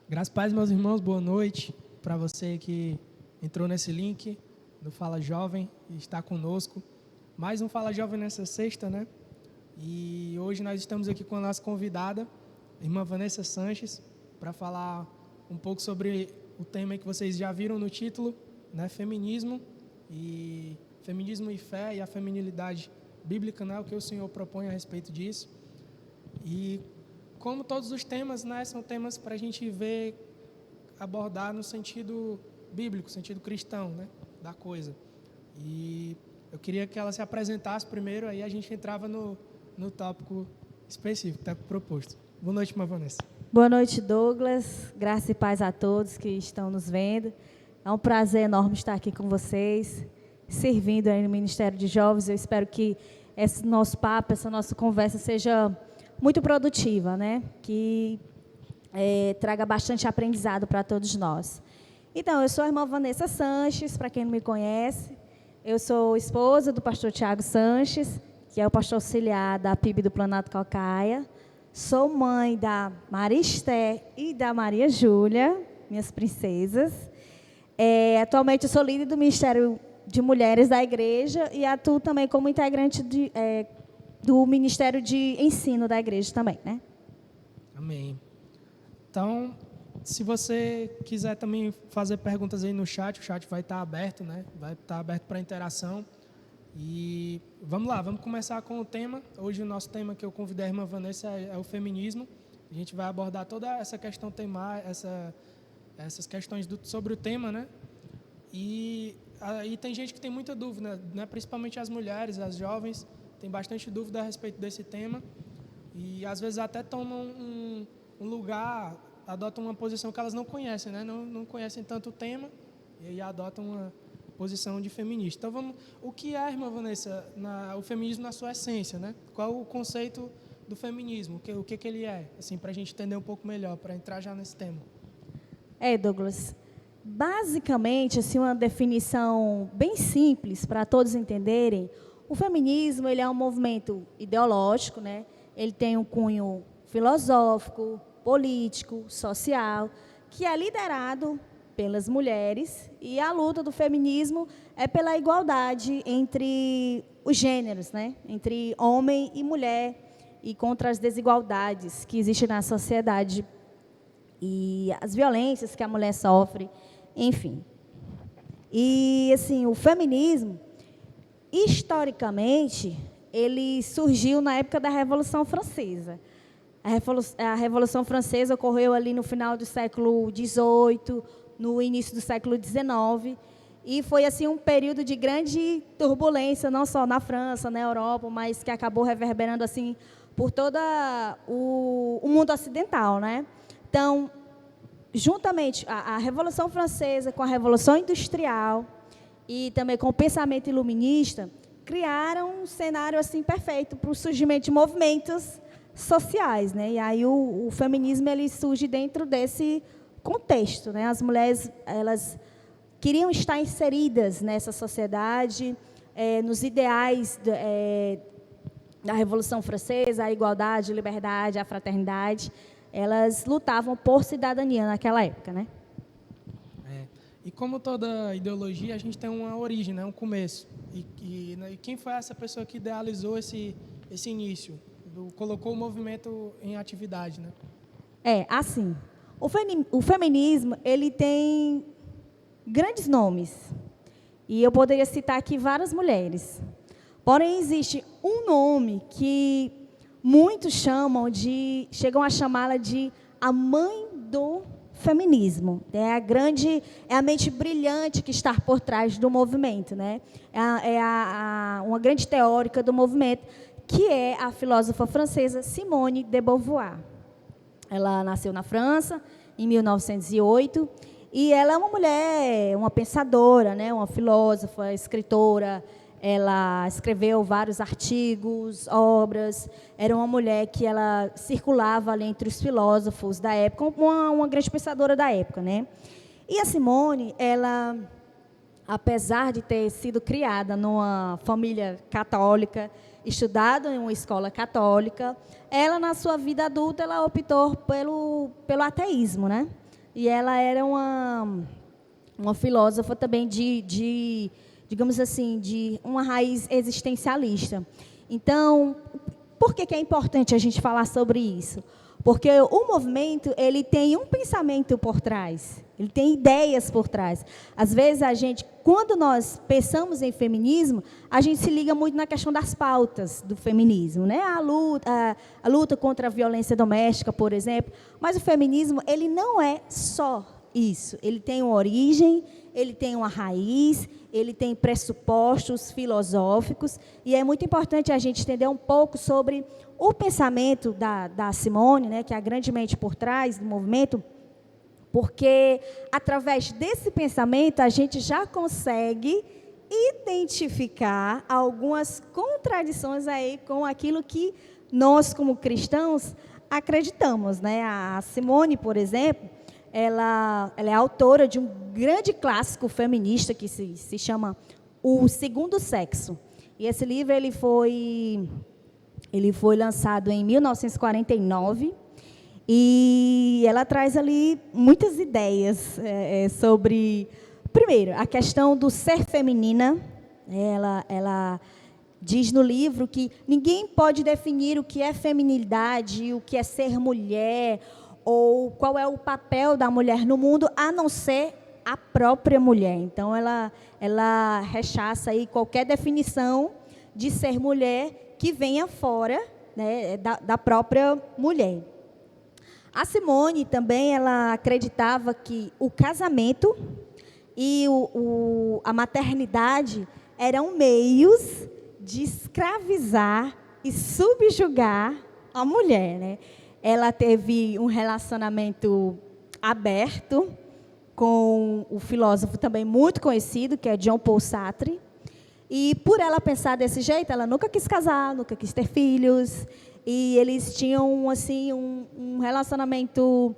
Graças a Paz, meus irmãos, boa noite para você que entrou nesse link do Fala Jovem e está conosco. Mais um Fala Jovem nessa sexta, né? E hoje nós estamos aqui com a nossa convidada, a irmã Vanessa Sanches, para falar um pouco sobre o tema que vocês já viram no título, né? Feminismo e fé e a feminilidade bíblica, né? O que o Senhor propõe a respeito disso. E como todos os temas, né, são temas para a gente ver, abordar no sentido bíblico, sentido cristão, né, da coisa. E eu queria que ela se apresentasse primeiro, aí a gente entrava no tópico específico, tópico proposto. Boa noite, irmã Vanessa. Boa noite, Douglas. Graça e paz a todos que estão nos vendo. É um prazer enorme estar aqui com vocês, servindo aí no Ministério de Jovens. Eu espero que esse nosso papo, essa nossa conversa seja muito produtiva, né? Que traga bastante aprendizado para todos nós. Então, eu sou a irmã Vanessa Sanches, para quem não me conhece. Eu sou esposa do pastor Tiago Sanches, que é o pastor auxiliar da PIB do Planalto Calcaia. Sou mãe da Maria Esté e da Maria Júlia, minhas princesas. Atualmente eu sou líder do Ministério de Mulheres da Igreja e atuo também como integrante do Ministério de Ensino da Igreja também, né? Amém. Então, se você quiser também fazer perguntas aí no chat, o chat vai estar aberto, né? Vai estar aberto para interação. E vamos lá, vamos começar com o tema. Hoje o nosso tema que eu convidei a irmã Vanessa é o feminismo. A gente vai abordar toda essa questão essas questões sobre o tema, né? E aí tem gente que tem muita dúvida, né? Principalmente as mulheres, as jovens, tem bastante dúvida a respeito desse tema. E às vezes até tomam um lugar, adotam uma posição que elas não conhecem, né? Não conhecem tanto o tema e aí adotam uma posição de feminista. Então, o que é, irmã Vanessa, o feminismo na sua essência, né? Qual o conceito do feminismo? O que ele é? Assim, para a gente entender um pouco melhor, para entrar já nesse tema. Douglas, basicamente, assim, uma definição bem simples para todos entenderem, o feminismo ele é um movimento ideológico, né? Ele tem um cunho filosófico, político, social, que é liderado pelas mulheres, e a luta do feminismo é pela igualdade entre os gêneros, né? Entre homem e mulher, e contra as desigualdades que existem na sociedade e as violências que a mulher sofre, enfim. E, assim, o feminismo, historicamente, ele surgiu na época da Revolução Francesa. A Revolução Francesa ocorreu ali no final do século XVIII, no início do século XIX, e foi assim um período de grande turbulência, não só na França, na Europa, mas que acabou reverberando assim por todo o mundo ocidental, né? Então, juntamente a Revolução Francesa com a Revolução Industrial e também com o pensamento iluminista, criaram um cenário assim perfeito para o surgimento de movimentos sociais, né? E aí o feminismo ele surge dentro desse contexto, né? As mulheres elas queriam estar inseridas nessa sociedade, nos ideais da Revolução Francesa, a igualdade, a liberdade, a fraternidade. Elas lutavam por cidadania naquela época, né? E como toda ideologia, a gente tem uma origem, né? Um começo. E quem foi essa pessoa que idealizou esse início? Colocou o movimento em atividade, né? Assim, o feminismo, ele tem grandes nomes. E eu poderia citar aqui várias mulheres. Porém, existe um nome que muitos chegam a chamá-la de a mãe do feminismo. É a mente brilhante que está por trás do movimento, né? Uma grande teórica do movimento, que é a filósofa francesa Simone de Beauvoir. Ela nasceu na França em 1908 e ela é uma mulher, uma pensadora, né? Uma filósofa, escritora. Ela escreveu vários artigos, obras. Era uma mulher que ela circulava ali entre os filósofos da época, uma grande pensadora da época, né? E a Simone, ela, apesar de ter sido criada numa família católica, estudado em uma escola católica, ela, na sua vida adulta, ela optou pelo ateísmo, né? e ela era uma filósofa também digamos assim, de uma raiz existencialista. Então, por que é importante a gente falar sobre isso? Porque o movimento, ele tem um pensamento por trás, ele tem ideias por trás. Às vezes, quando nós pensamos em feminismo, a gente se liga muito na questão das pautas do feminismo, né? A luta contra a violência doméstica, por exemplo. Mas o feminismo, ele não é só isso. Ele tem uma origem, ele tem uma raiz, ele tem pressupostos filosóficos, e é muito importante a gente entender um pouco sobre o pensamento da Simone, né, que é a grande mente por trás do movimento, porque, através desse pensamento, a gente já consegue identificar algumas contradições aí com aquilo que nós, como cristãos, acreditamos, né? A Simone, por exemplo, ela é autora de um grande clássico feminista que se chama O Segundo Sexo. E esse livro ele foi lançado em 1949, e ela traz ali muitas ideias sobre, primeiro, a questão do ser feminina. Ela diz no livro que ninguém pode definir o que é feminilidade, o que é ser mulher, ou qual é o papel da mulher no mundo, a não ser a própria mulher. Então, ela rechaça aí qualquer definição de ser mulher que venha fora, né, da própria mulher. A Simone também ela acreditava que o casamento e a maternidade eram meios de escravizar e subjugar a mulher, né? Ela teve um relacionamento aberto com o filósofo também muito conhecido, que é Jean Paul Sartre. E, por ela pensar desse jeito, ela nunca quis casar, nunca quis ter filhos. E eles tinham assim, um relacionamento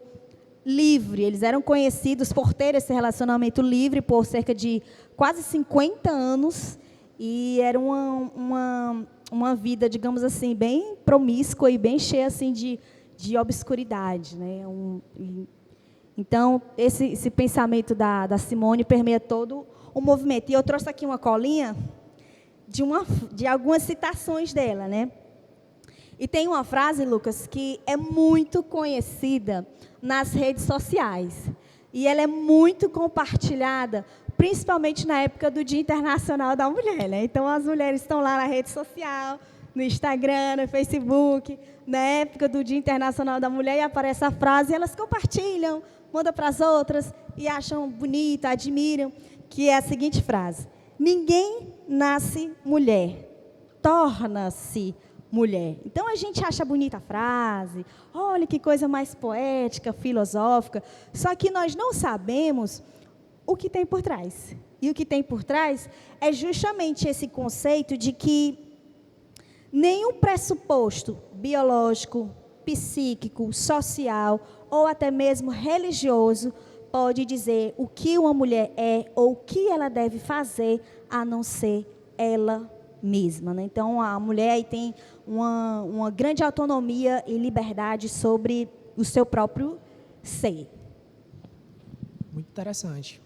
livre. Eles eram conhecidos por ter esse relacionamento livre por cerca de quase 50 anos. E era uma vida, digamos assim, bem promíscua e bem cheia assim, de obscuridade, né? Então, esse pensamento da Simone permeia todo o movimento. E eu trouxe aqui uma colinha de algumas citações dela, né? E tem uma frase, Lucas, que é muito conhecida nas redes sociais. E ela é muito compartilhada, principalmente na época do Dia Internacional da Mulher, né? Então, as mulheres estão lá na rede social, no Instagram, no Facebook, na época do Dia Internacional da Mulher, e aparece a frase, e elas compartilham, mandam para as outras, e acham bonita, admiram, que é a seguinte frase: ninguém nasce mulher, torna-se mulher. Então, a gente acha bonita a frase, olha que coisa mais poética, filosófica, só que nós não sabemos o que tem por trás. E o que tem por trás é justamente esse conceito de que nenhum pressuposto biológico, psíquico, social ou até mesmo religioso pode dizer o que uma mulher é ou o que ela deve fazer a não ser ela mesma, né? Então, a mulher aí tem uma grande autonomia e liberdade sobre o seu próprio ser. Muito interessante.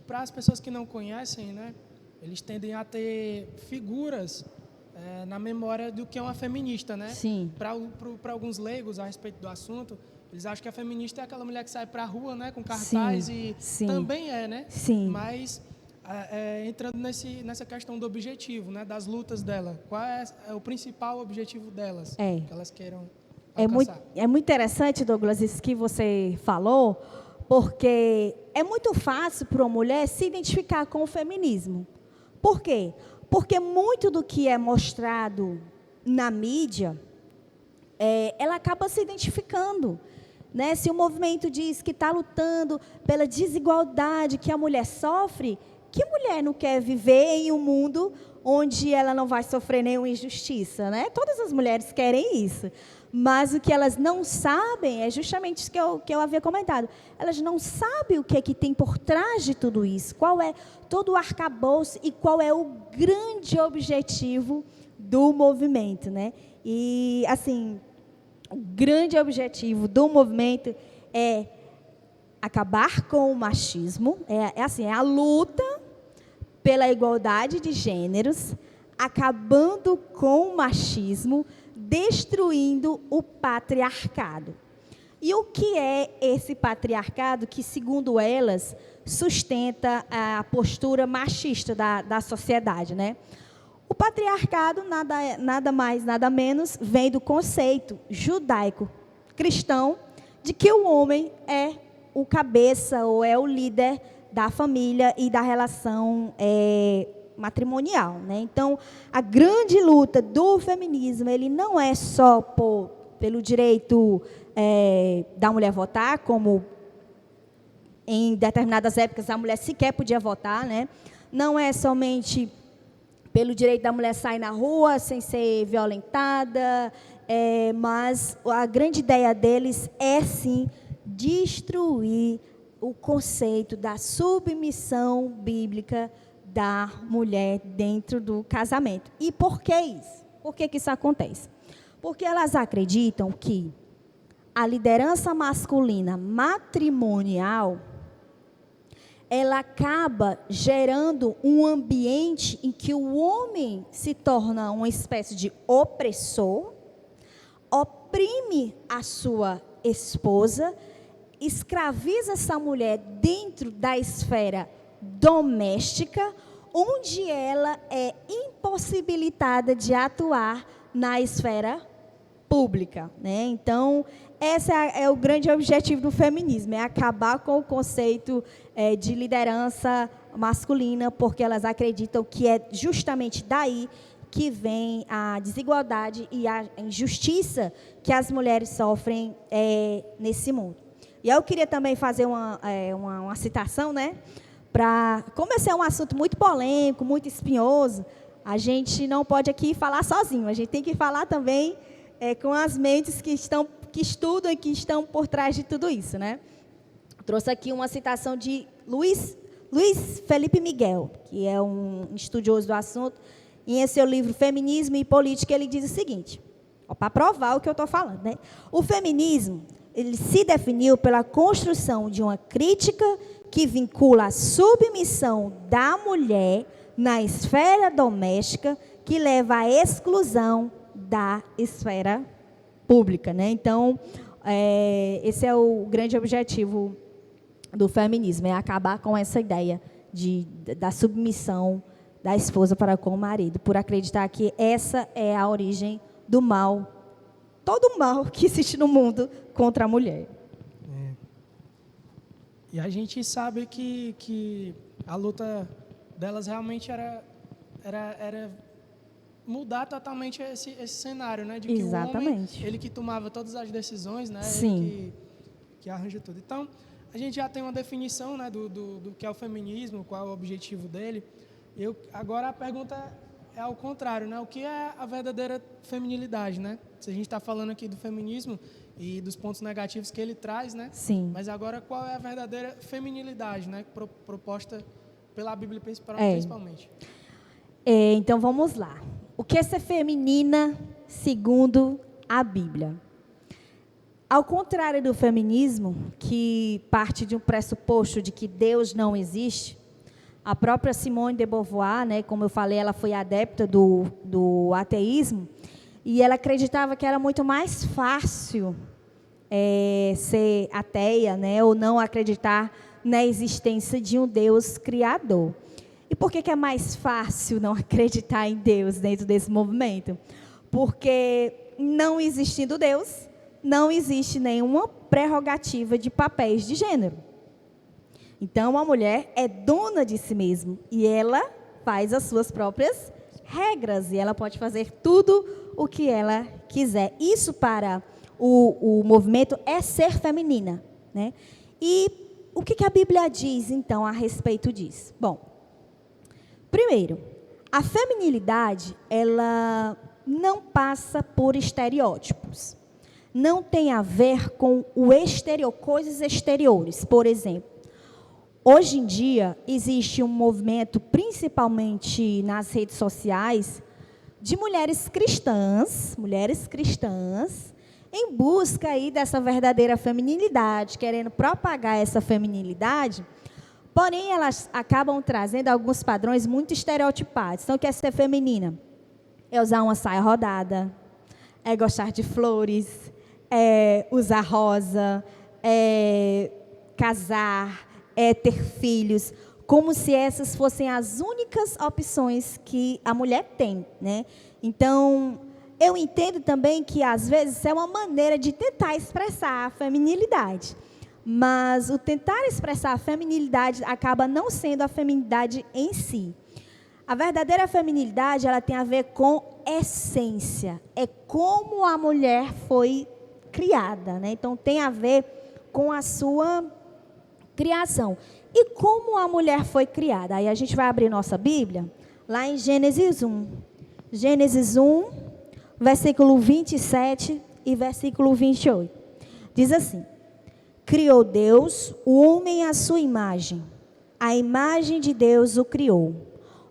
Para as pessoas que não conhecem, né, eles tendem a ter figuras na memória do que é uma feminista, né? Sim. Para alguns leigos a respeito do assunto, eles acham que a feminista é aquela mulher que sai para a rua, né, com cartaz, sim. Também é, né? Sim. Mas entrando nessa questão do objetivo, né, das lutas dela, qual é o principal objetivo delas? Que elas queiram alcançar? É muito interessante, Douglas, isso que você falou, porque é muito fácil para uma mulher se identificar com o feminismo. Por quê? Porque muito do que é mostrado na mídia, ela acaba se identificando. Né? Se o movimento diz que está lutando pela desigualdade que a mulher sofre, que mulher não quer viver em um mundo onde ela não vai sofrer nenhuma injustiça? Né? Todas as mulheres querem isso. Mas o que elas não sabem é justamente isso que eu havia comentado. Elas não sabem o que é que tem por trás de tudo isso, qual é todo o arcabouço e qual é o grande objetivo do movimento. Né? E, assim, o grande objetivo do movimento é acabar com o machismo, é a luta pela igualdade de gêneros, acabando com o machismo, destruindo o patriarcado. E o que é esse patriarcado que, segundo elas, sustenta a postura machista da sociedade, né? O patriarcado, nada mais, nada menos, vem do conceito judaico-cristão de que o homem é o cabeça ou é o líder da família e da relação matrimonial, né? Então, a grande luta do feminismo, ele não é só pelo direito da mulher votar, como em determinadas épocas a mulher sequer podia votar, né? Não é somente pelo direito da mulher sair na rua sem ser violentada, mas a grande ideia deles é, sim, destruir o conceito da submissão bíblica da mulher dentro do casamento. E por que isso? Por que isso acontece? Porque elas acreditam que a liderança masculina matrimonial, ela acaba gerando um ambiente em que o homem se torna uma espécie de opressor, oprime a sua esposa, escraviza essa mulher dentro da esfera doméstica, onde ela é impossibilitada de atuar na esfera pública, né? Então, esse é o grande objetivo do feminismo, é acabar com o conceito de liderança masculina, porque elas acreditam que é justamente daí que vem a desigualdade e a injustiça que as mulheres sofrem nesse mundo. E eu queria também fazer uma citação, né? Como esse é um assunto muito polêmico, muito espinhoso, a gente não pode aqui falar sozinho, a gente tem que falar também com as mentes que estudam e que estão por trás de tudo isso, né? Trouxe aqui uma citação de Luiz Felipe Miguel, que é um estudioso do assunto, e em seu livro Feminismo e Política, ele diz o seguinte, para provar o que eu estou falando, né? O feminismo, ele se definiu pela construção de uma crítica que vincula a submissão da mulher na esfera doméstica, que leva à exclusão da esfera pública, né? Então, esse é o grande objetivo do feminismo, é acabar com essa ideia da submissão da esposa para com o marido, por acreditar que essa é a origem do mal, todo o mal que existe no mundo contra a mulher. E a gente sabe que a luta delas realmente era mudar totalmente esse cenário, né? De que Exatamente. o homem, ele que tomava todas as decisões, né? Sim. Ele que arranja tudo. Então, a gente já tem uma definição, né, do que é o feminismo, qual é o objetivo dele. Agora a pergunta é ao contrário, né? O que é a verdadeira feminilidade, né? Se a gente está falando aqui do feminismo e dos pontos negativos que ele traz, né? Sim. Mas agora qual é a verdadeira feminilidade, né? Proposta pela Bíblia principalmente. Então vamos lá. O que é ser feminina segundo a Bíblia? Ao contrário do feminismo, que parte de um pressuposto de que Deus não existe, a própria Simone de Beauvoir, né, como eu falei, ela foi adepta do ateísmo, e ela acreditava que era muito mais fácil ser ateia, né, ou não acreditar na existência de um Deus criador. E por que é mais fácil não acreditar em Deus dentro desse movimento? Porque não existindo Deus, não existe nenhuma prerrogativa de papéis de gênero. Então, a mulher é dona de si mesma e ela faz as suas próprias regras e ela pode fazer tudo o que ela quiser. Isso para o movimento é ser feminina, né? E o que a Bíblia diz, então, a respeito disso? Bom, primeiro, a feminilidade, ela não passa por estereótipos. Não tem a ver com coisas exteriores. Por exemplo, hoje em dia, existe um movimento, principalmente nas redes sociais, de mulheres cristãs, em busca aí dessa verdadeira feminilidade, querendo propagar essa feminilidade, porém elas acabam trazendo alguns padrões muito estereotipados. Então, quer ser feminina? É usar uma saia rodada, é gostar de flores, é usar rosa, é casar, é ter filhos, como se essas fossem as únicas opções que a mulher tem, né? Então, eu entendo também que, às vezes, é uma maneira de tentar expressar a feminilidade. Mas o tentar expressar a feminilidade acaba não sendo a feminilidade em si. A verdadeira feminilidade, ela tem a ver com essência. É como a mulher foi criada, né? Então, tem a ver com a sua criação. E como a mulher foi criada? Aí a gente vai abrir nossa Bíblia, lá em Gênesis 1. Gênesis 1, versículo 27 e versículo 28. Diz assim: criou Deus o homem à sua imagem. A imagem de Deus o criou.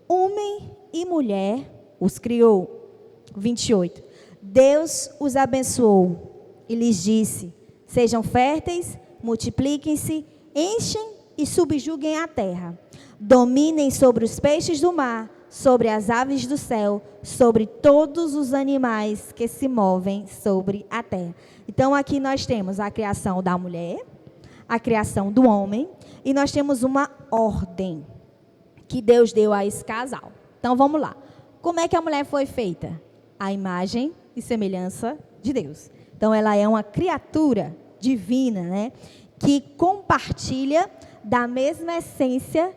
Homem e mulher os criou. 28. Deus os abençoou e lhes disse: sejam férteis, multipliquem-se, enchem e subjuguem a terra. Dominem sobre os peixes do mar, sobre as aves do céu, sobre todos os animais que se movem sobre a terra. Então, aqui nós temos a criação da mulher, a criação do homem, e nós temos uma ordem que Deus deu a esse casal. Então, vamos lá. Como é que a mulher foi feita? A imagem e semelhança de Deus. Então, ela é uma criatura divina, né? Que compartilha da mesma essência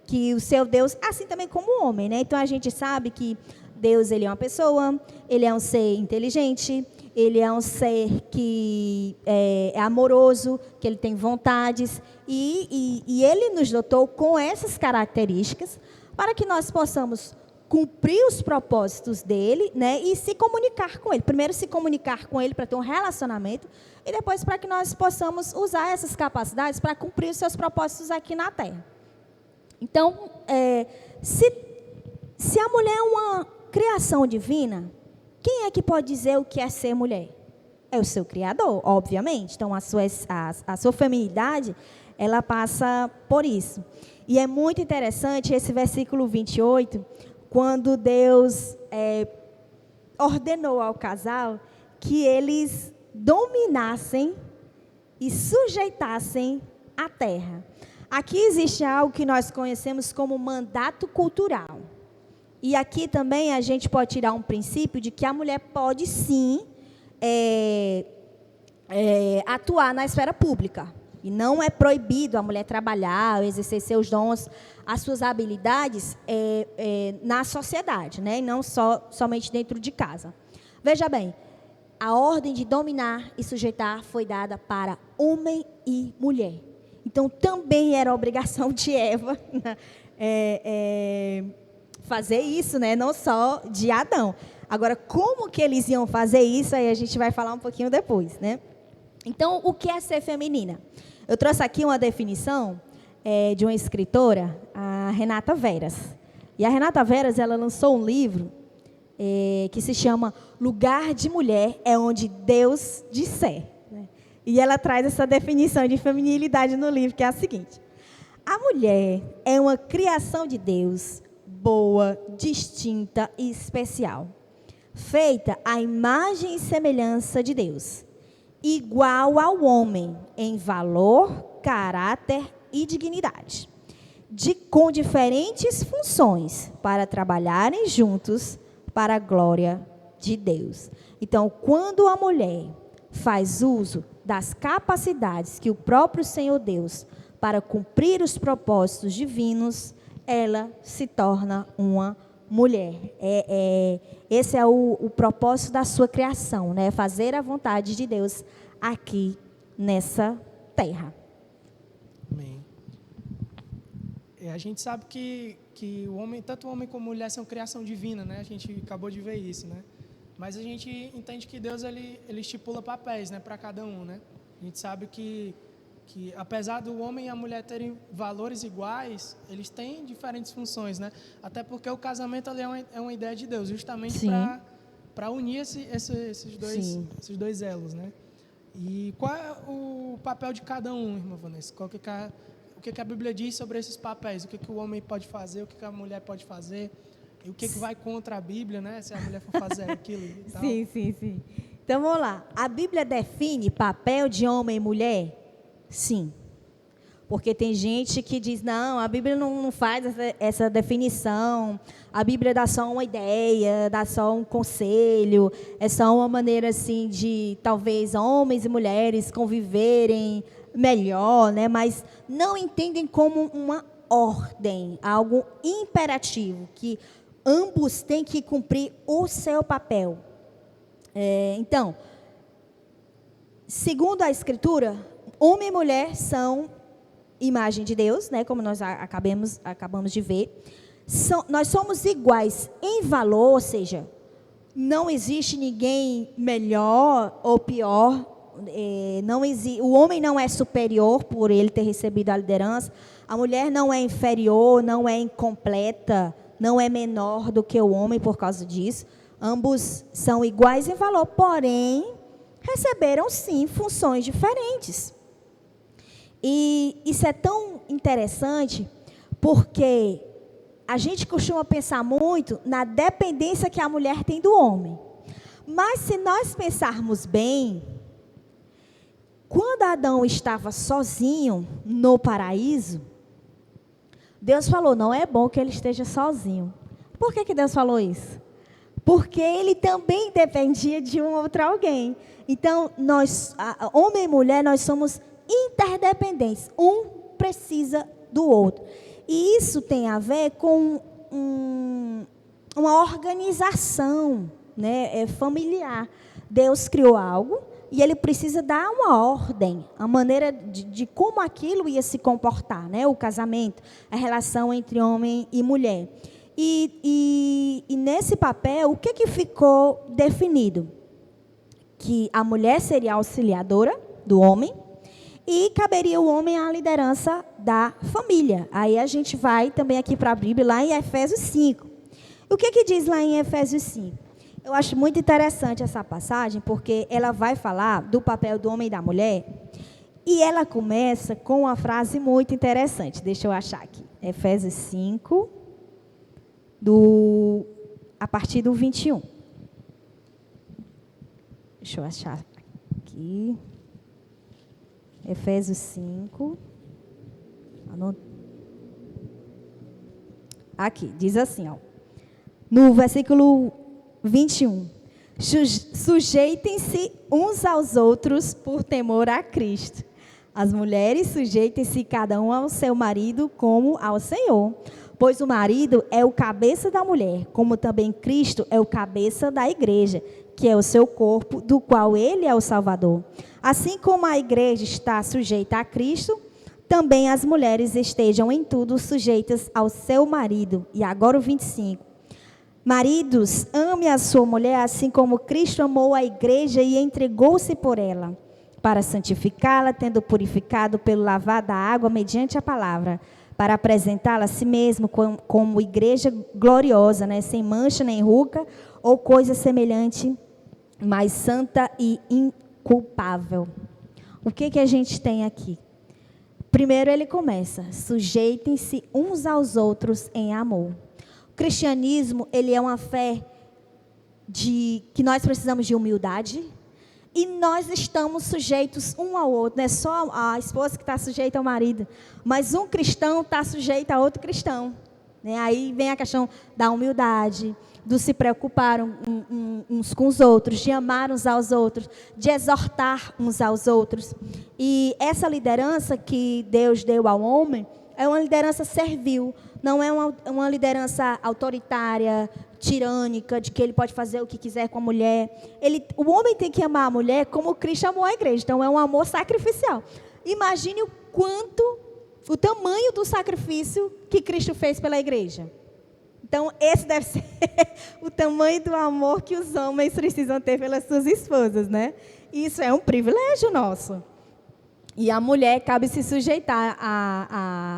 que o seu Deus, assim também como o homem, né? Então, a gente sabe que Deus, ele é uma pessoa, ele é um ser inteligente, ele é um ser que é amoroso, que ele tem vontades, e ele nos dotou com essas características para que nós possamos cumprir os propósitos dele, né, e se comunicar com ele. Primeiro, se comunicar com ele para ter um relacionamento, e depois para que nós possamos usar essas capacidades para cumprir os seus propósitos aqui na Terra. Então, se a mulher é uma criação divina, quem é que pode dizer o que é ser mulher? É o seu Criador, obviamente. Então, a sua feminilidade, ela passa por isso. E é muito interessante esse versículo 28, quando Deus ordenou ao casal que eles dominassem e sujeitassem a terra. Aqui existe algo que nós conhecemos como mandato cultural. E aqui também a gente pode tirar um princípio de que a mulher pode sim atuar na esfera pública. E não é proibido a mulher trabalhar, exercer seus dons, as suas habilidades na sociedade, né? E não somente dentro de casa. Veja bem, a ordem de dominar e sujeitar foi dada para homem e mulher. Então, também era obrigação de Eva fazer isso, né? Não só de Adão. Agora, como que eles iam fazer isso, aí a gente vai falar um pouquinho depois, né? Então, o que é ser feminina? Eu trouxe aqui uma definição de uma escritora, a Renata Veras. E a Renata Veras, ela lançou um livro que se chama Lugar de Mulher é onde Deus disser. Né? E ela traz essa definição de feminilidade no livro, que é a seguinte: a mulher é uma criação de Deus, boa, distinta e especial, feita à imagem e semelhança de Deus, igual ao homem em valor, caráter e dignidade, com diferentes funções para trabalharem juntos para a glória de Deus. Então, quando a mulher faz uso das capacidades que o próprio Senhor Deus para cumprir os propósitos divinos, ela se torna uma mulher. Esse é o propósito da sua criação, né? Fazer a vontade de Deus aqui nessa terra. Amém. A gente sabe que o homem, tanto o homem como a mulher são criação divina, né? A gente acabou de ver isso, né? Mas a gente entende que Deus ele estipula papéis, né, para cada um, né? A gente sabe que apesar do homem e a mulher terem valores iguais, eles têm diferentes funções, né? Até porque o casamento ali é uma ideia de Deus, justamente para unir esses dois elos, né? E qual é o papel de cada um, irmã Vanessa? O que a Bíblia diz sobre esses papéis? O que o homem pode fazer, o que a mulher pode fazer? E o que vai contra a Bíblia, né? Se a mulher for fazer aquilo e tal. Sim. Então, vamos lá. A Bíblia define papel de homem e mulher? Sim. Porque tem gente que diz, não, a Bíblia não faz essa definição, a Bíblia dá só uma ideia, dá só um conselho, é só uma maneira assim de, talvez, homens e mulheres conviverem melhor, né? Mas não entendem como uma ordem, algo imperativo, que ambos têm que cumprir o seu papel. Então, segundo a Escritura, homem e mulher são imagem de Deus, né, como nós acabamos de ver. Nós somos iguais em valor, ou seja, não existe ninguém melhor ou pior. O homem não é superior por ele ter recebido a liderança. A mulher não é inferior, não é incompleta, não é menor do que o homem por causa disso. Ambos são iguais em valor, porém, receberam, sim, funções diferentes. E isso é tão interessante porque a gente costuma pensar muito na dependência que a mulher tem do homem. Mas se nós pensarmos bem, quando Adão estava sozinho no paraíso, Deus falou, não é bom que ele esteja sozinho. Por que Deus falou isso? Porque ele também dependia de um outro alguém. Então, nós, homem e mulher, nós somos interdependentes, um precisa do outro. E isso tem a ver com uma organização, né, familiar. Deus criou algo e ele precisa dar uma ordem, a maneira de como aquilo ia se comportar, né, o casamento, a relação entre homem e mulher. E nesse papel, o que ficou definido? Que a mulher seria auxiliadora do homem, e caberia o homem à liderança da família. Aí a gente vai também aqui para a Bíblia, lá em Efésios 5. O que diz lá em Efésios 5? Eu acho muito interessante essa passagem, porque ela vai falar do papel do homem e da mulher, e ela começa com uma frase muito interessante. Deixa eu achar aqui. Efésios 5, a partir do 21. Deixa eu achar aqui. Efésios 5. Aqui, diz assim, ó. No versículo 21. Sujeitem-se uns aos outros por temor a Cristo. As mulheres sujeitem-se cada um ao seu marido como ao Senhor. Pois o marido é o cabeça da mulher, como também Cristo é o cabeça da igreja, que é o seu corpo, do qual ele é o Salvador. Assim como a igreja está sujeita a Cristo, também as mulheres estejam em tudo sujeitas ao seu marido. E agora o 25. Maridos, ame a sua mulher, assim como Cristo amou a igreja e entregou-se por ela, para santificá-la, tendo purificado pelo lavar da água mediante a palavra, para apresentá-la a si mesmo como igreja gloriosa, né, sem mancha nem ruga, ou coisa semelhante, mas santa e inculpável. O que a gente tem aqui? Primeiro ele começa, sujeitem-se uns aos outros em amor. O cristianismo, ele é uma fé que nós precisamos de humildade, e nós estamos sujeitos um ao outro. Não é só a esposa que está sujeita ao marido, mas um cristão está sujeito a outro cristão. Né? Aí vem a questão da humildade, do se preocupar uns com os outros, de amar uns aos outros, de exortar uns aos outros. E essa liderança que Deus deu ao homem é uma liderança servil, não é uma liderança autoritária, tirânica, de que ele pode fazer o que quiser com a mulher. O homem tem que amar a mulher como Cristo amou a igreja. Então, é um amor sacrificial. Imagine o tamanho do sacrifício que Cristo fez pela igreja. Então, esse deve ser o tamanho do amor que os homens precisam ter pelas suas esposas, né? Isso é um privilégio nosso. E a mulher cabe se sujeitar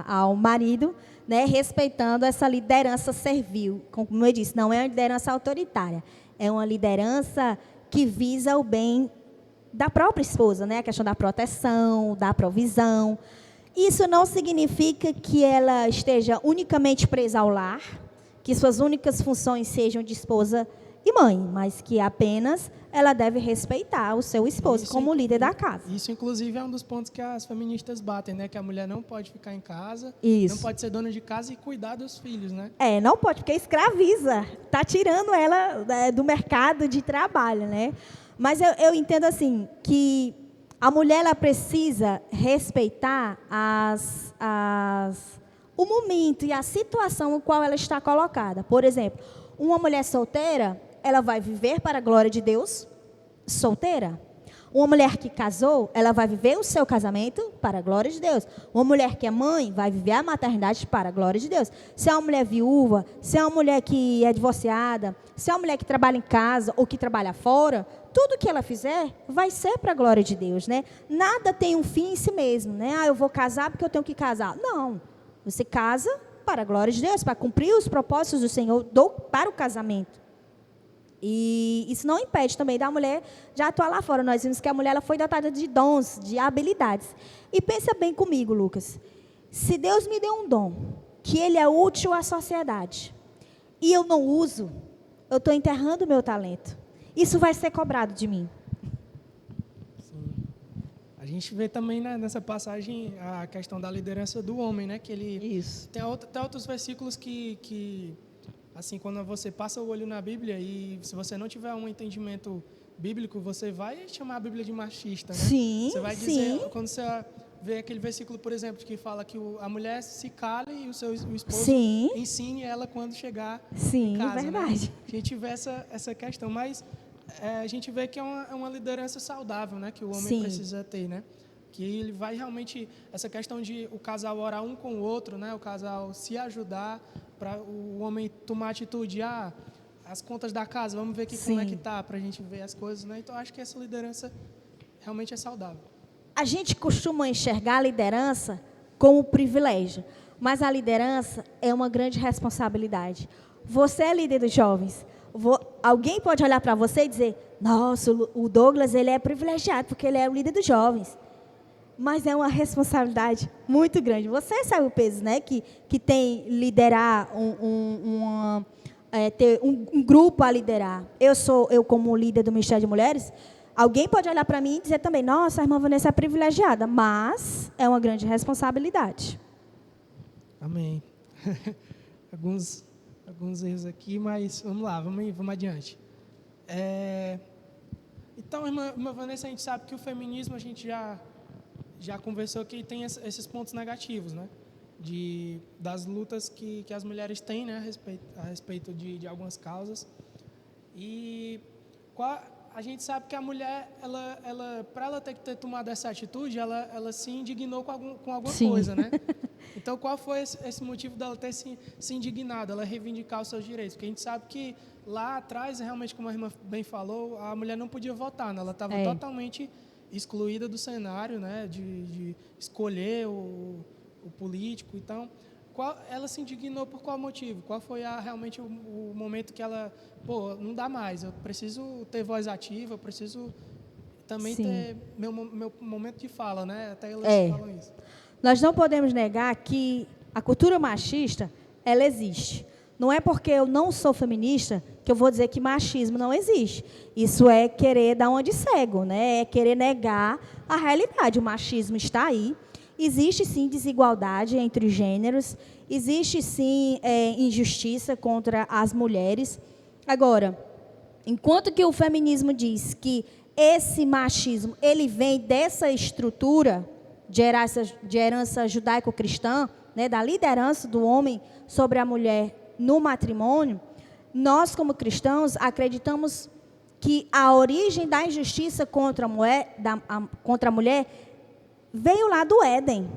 ao marido, né, respeitando essa liderança servil. Como eu disse, não é uma liderança autoritária. É uma liderança que visa o bem da própria esposa, né? A questão da proteção, da provisão. Isso não significa que ela esteja unicamente presa ao lar, que suas únicas funções sejam de esposa e mãe, mas que apenas ela deve respeitar o seu esposo Isso, como líder da casa. Isso, inclusive, é um dos pontos que as feministas batem, né? Que a mulher não pode ficar em casa, Isso. não pode ser dona de casa e cuidar dos filhos, né? Não pode, porque escraviza, está tirando ela do mercado de trabalho, né? Mas eu entendo assim, que a mulher ela precisa respeitar o momento e a situação no qual ela está colocada. Por exemplo, uma mulher solteira, ela vai viver para a glória de Deus, solteira. Uma mulher que casou, ela vai viver o seu casamento para a glória de Deus. Uma mulher que é mãe, vai viver a maternidade para a glória de Deus. Se é uma mulher viúva, se é uma mulher que é divorciada, se é uma mulher que trabalha em casa ou que trabalha fora, tudo que ela fizer vai ser para a glória de Deus, né? Nada tem um fim em si mesmo, né? Eu vou casar porque eu tenho que casar. Não. Você casa para a glória de Deus, para cumprir os propósitos do Senhor para o casamento. E isso não impede também da mulher de atuar lá fora. Nós vimos que a mulher ela foi dotada de dons, de habilidades. E pensa bem comigo, Lucas. Se Deus me deu um dom, que ele é útil à sociedade, e eu não uso, eu estou enterrando o meu talento. Isso vai ser cobrado de mim. Sim. A gente vê também, né, nessa passagem a questão da liderança do homem, né? Que ele Isso. Tem outros versículos que assim, quando você passa o olho na Bíblia e se você não tiver um entendimento bíblico, você vai chamar a Bíblia de machista, né? Sim, você vai dizer, quando você vê aquele versículo, por exemplo, que fala que a mulher se cale e o esposo Sim. ensine ela quando chegar Sim, em casa. verdade. Né? A gente vê essa questão, mas a gente vê que é uma liderança saudável, né? Que o homem precisa ter, né? Que ele vai realmente, essa questão de o casal orar um com o outro, né? O casal se ajudar, para o homem tomar atitude, as contas da casa, vamos ver aqui como é que tá, para a gente ver as coisas, né? Então, acho que essa liderança realmente é saudável. A gente costuma enxergar a liderança como privilégio, mas a liderança é uma grande responsabilidade. Você é líder dos jovens. Alguém pode olhar para você e dizer, nossa, o Douglas ele é privilegiado, porque ele é o líder dos jovens. Mas é uma responsabilidade muito grande. Você sabe o peso, né? Que tem liderar ter um grupo a liderar. Eu como líder do Ministério de Mulheres, alguém pode olhar para mim e dizer também, nossa, a irmã Vanessa é privilegiada, mas é uma grande responsabilidade. Amém. alguns erros aqui, mas vamos lá, vamos adiante. Então, irmã Vanessa, a gente sabe que o feminismo a gente já conversou que tem esses pontos negativos, né? Das lutas que as mulheres têm, né? A respeito de algumas causas. E a gente sabe que a mulher, para ela ter tomado essa atitude, ela se indignou com alguma coisa, né? Então, qual foi esse motivo dela ter se indignado, ela reivindicar os seus direitos? Porque a gente sabe que lá atrás, realmente, como a irmã bem falou, a mulher não podia votar, né? Ela estava totalmente excluída do cenário, né, de escolher o político. Então, ela se indignou por qual motivo? Qual foi realmente o momento que ela, não dá mais, eu preciso ter voz ativa, eu preciso também ter meu momento de fala, né? Até elas falam isso. Nós não podemos negar que a cultura machista, ela existe. Não é porque eu não sou feminista que eu vou dizer que machismo não existe. Isso é querer dar uma de cego, né? É querer negar a realidade. O machismo está aí. Existe, sim, desigualdade entre gêneros. Existe, sim, injustiça contra as mulheres. Agora, enquanto que o feminismo diz que esse machismo ele vem dessa estrutura de herança judaico-cristã, né, da liderança do homem sobre a mulher no matrimônio, nós, como cristãos, acreditamos que a origem da injustiça contra a mulher veio lá do Éden.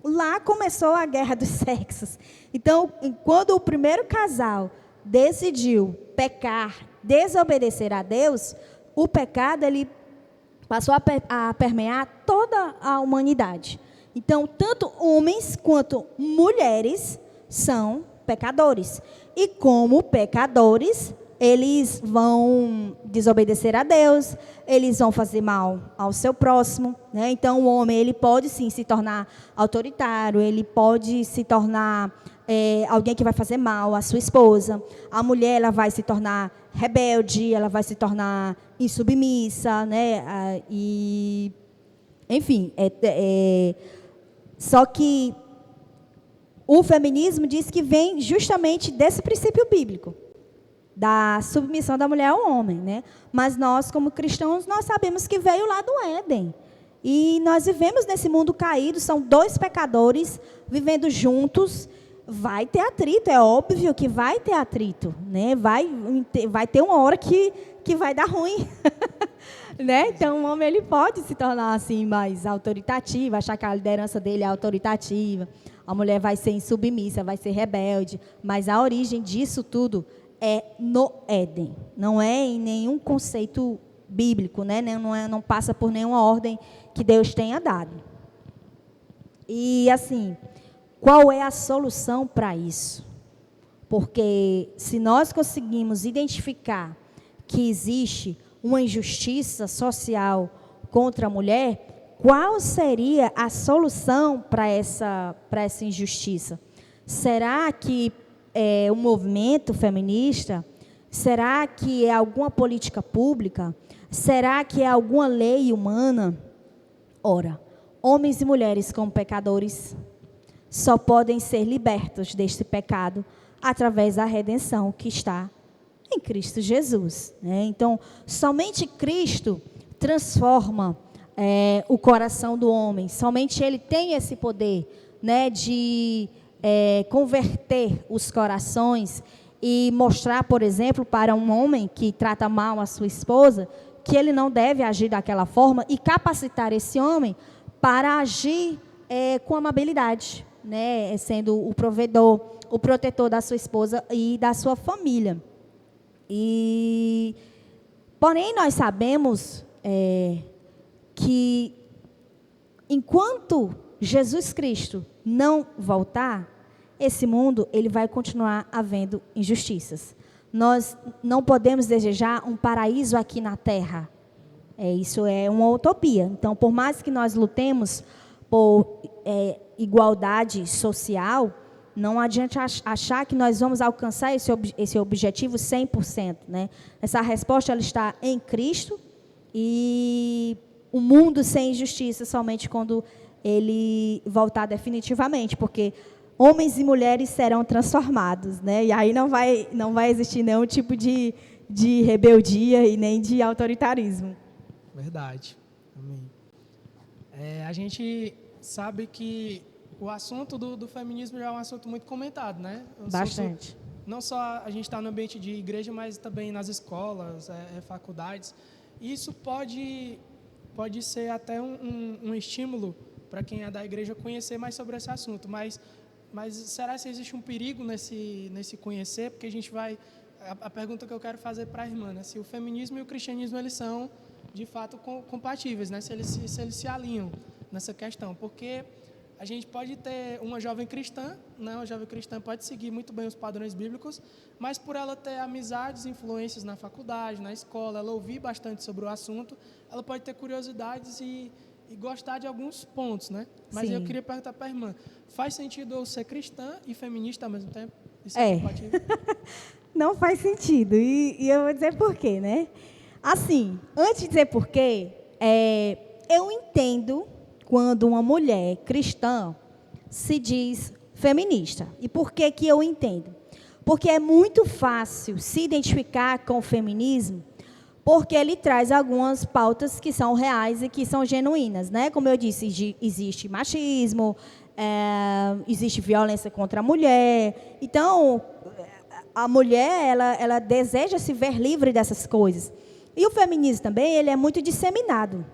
Lá começou a guerra dos sexos. Então, quando o primeiro casal decidiu pecar, desobedecer a Deus, o pecado ele passou a permear toda a humanidade. Então, tanto homens quanto mulheres são pecadores. E como pecadores, eles vão desobedecer a Deus, eles vão fazer mal ao seu próximo, né? Então, o homem, ele pode sim se tornar autoritário, ele pode se tornar alguém que vai fazer mal à sua esposa. A mulher, ela vai se tornar rebelde, ela vai se tornar insubmissa, né? Enfim, só que o feminismo diz que vem justamente desse princípio bíblico, da submissão da mulher ao homem, né? Mas nós, como cristãos, nós sabemos que veio lá do Éden. E nós vivemos nesse mundo caído, são dois pecadores vivendo juntos. Vai ter atrito, é óbvio que vai ter atrito, né? Vai ter uma hora que vai dar ruim. Né? Então, o homem ele pode se tornar assim, mais autoritativo, achar que a liderança dele é autoritativa. A mulher vai ser insubmissa, vai ser rebelde. Mas a origem disso tudo é no Éden. Não é em nenhum conceito bíblico, né? Não passa por nenhuma ordem que Deus tenha dado. E, assim, qual é a solução para isso? Porque se nós conseguimos identificar que existe uma injustiça social contra a mulher, qual seria a solução para essa injustiça? Será que é um movimento feminista? Será que é alguma política pública? Será que é alguma lei humana? Ora, homens e mulheres como pecadores só podem ser libertos deste pecado através da redenção que está em Cristo Jesus, né? Então, somente Cristo transforma o coração do homem. Somente Ele tem esse poder, né, de converter os corações e mostrar, por exemplo, para um homem que trata mal a sua esposa, que ele não deve agir daquela forma e capacitar esse homem para agir com amabilidade, né, sendo o provedor, o protetor da sua esposa e da sua família. Porém, nós sabemos que enquanto Jesus Cristo não voltar, esse mundo ele vai continuar havendo injustiças. Nós não podemos desejar um paraíso aqui na terra. Isso é uma utopia. Então, por mais que nós lutemos por igualdade social, não adianta achar que nós vamos alcançar esse objetivo 100%. Né? Essa resposta ela está em Cristo e o mundo sem injustiça somente quando ele voltar definitivamente, porque homens e mulheres serão transformados, né? E aí não vai existir nenhum tipo de rebeldia e nem de autoritarismo. Verdade. Amém. A gente sabe que o assunto do feminismo já é um assunto muito comentado, né? Bastante. Não só a gente está no ambiente de igreja, mas também nas escolas, faculdades. Isso pode ser até um estímulo para quem é da igreja conhecer mais sobre esse assunto. Mas será que existe um perigo nesse conhecer? Porque a gente vai... A pergunta que eu quero fazer para a irmã, né? Se o feminismo e o cristianismo eles são, de fato, compatíveis, né? Se eles se alinham nessa questão. Porque a gente pode ter uma jovem cristã, né? Uma jovem cristã pode seguir muito bem os padrões bíblicos, mas por ela ter amizades, influências na faculdade, na escola, ela ouvir bastante sobre o assunto, ela pode ter curiosidades e gostar de alguns pontos, né? Mas eu queria perguntar para a irmã, faz sentido eu ser cristã e feminista ao mesmo tempo? Isso é compatível? Não faz sentido, e eu vou dizer por quê, né? Assim, antes de dizer por quê, eu entendo quando uma mulher cristã se diz feminista. E por que que eu entendo? Porque é muito fácil se identificar com o feminismo, porque ele traz algumas pautas que são reais e que são genuínas, né? Como eu disse, existe machismo, existe violência contra a mulher. Então, a mulher, ela deseja se ver livre dessas coisas. E o feminismo também, ele é muito disseminado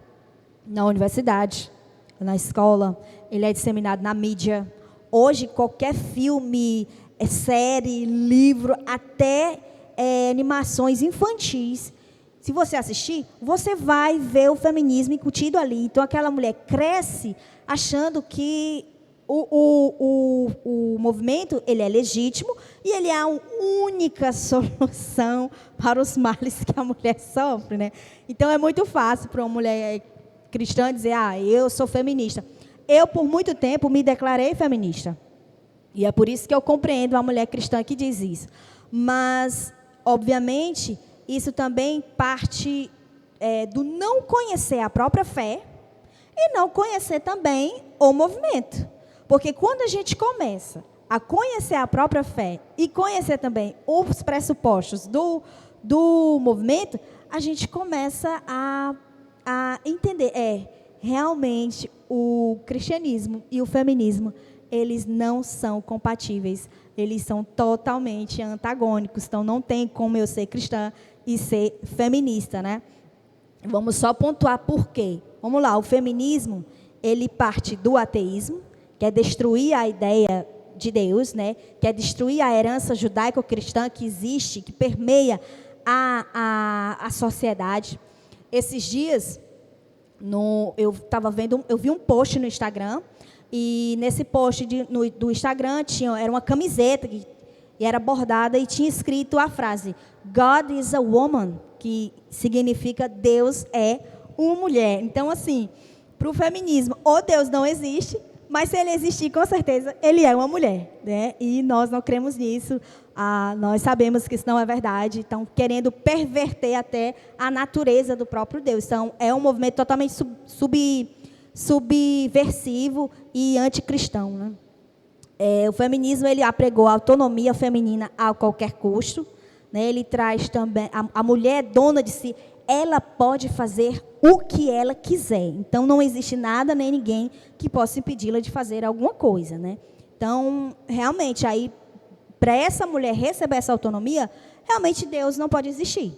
na universidade, na escola, ele é disseminado na mídia. Hoje, qualquer filme, série, livro, até animações infantis, se você assistir, você vai ver o feminismo incutido ali. Então, aquela mulher cresce achando que o movimento, ele é legítimo e ele é a única solução para os males que a mulher sofre, né? Então, é muito fácil para uma mulher cristã dizer, eu sou feminista. Eu, por muito tempo, me declarei feminista. E é por isso que eu compreendo a mulher cristã que diz isso. Mas, obviamente, isso também parte do não conhecer a própria fé e não conhecer também o movimento. Porque quando a gente começa a conhecer a própria fé e conhecer também os pressupostos do movimento, a gente começa a entender, realmente o cristianismo e o feminismo, eles não são compatíveis, eles são totalmente antagônicos, então não tem como eu ser cristã e ser feminista, né? Vamos só pontuar por quê. Vamos lá, o feminismo, ele parte do ateísmo, que é destruir a ideia de Deus, né? Que é destruir a herança judaico-cristã que existe, que permeia a sociedade. Esses dias, eu vi um post no Instagram, e nesse post do Instagram era uma camiseta e era bordada e tinha escrito a frase God is a woman, que significa Deus é uma mulher. Então, assim, para o feminismo, ou Deus não existe, mas se ele existir, com certeza, ele é uma mulher, né? E nós não cremos nisso, nós sabemos que isso não é verdade, estão querendo perverter até a natureza do próprio Deus. Então, é um movimento totalmente subversivo e anticristão, né? O feminismo, ele apregou a autonomia feminina a qualquer custo, né? Ele traz também, a mulher dona de si, ela pode fazer o que ela quiser. Então, não existe nada nem ninguém que possa impedi-la de fazer alguma coisa, né? Então, realmente, aí, para essa mulher receber essa autonomia, realmente Deus não pode existir.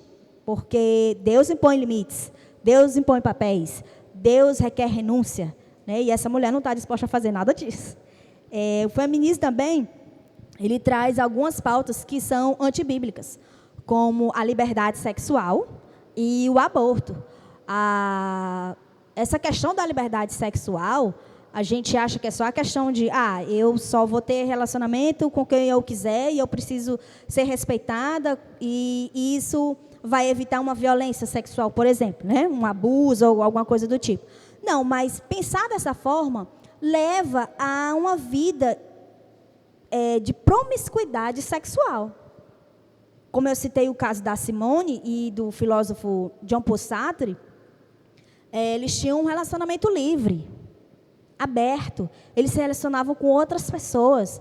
Porque Deus impõe limites, Deus impõe papéis, Deus requer renúncia, né? E essa mulher não está disposta a fazer nada disso. O feminismo também, ele traz algumas pautas que são antibíblicas, como a liberdade sexual e o aborto. Essa questão da liberdade sexual, a gente acha que é só a questão de, eu só vou ter relacionamento com quem eu quiser e eu preciso ser respeitada, e isso vai evitar uma violência sexual, por exemplo, né? Um abuso ou alguma coisa do tipo. Não, mas pensar dessa forma leva a uma vida de promiscuidade sexual. Como eu citei o caso da Simone e do filósofo John Paul Sartre, eles tinham um relacionamento livre, aberto. Eles se relacionavam com outras pessoas.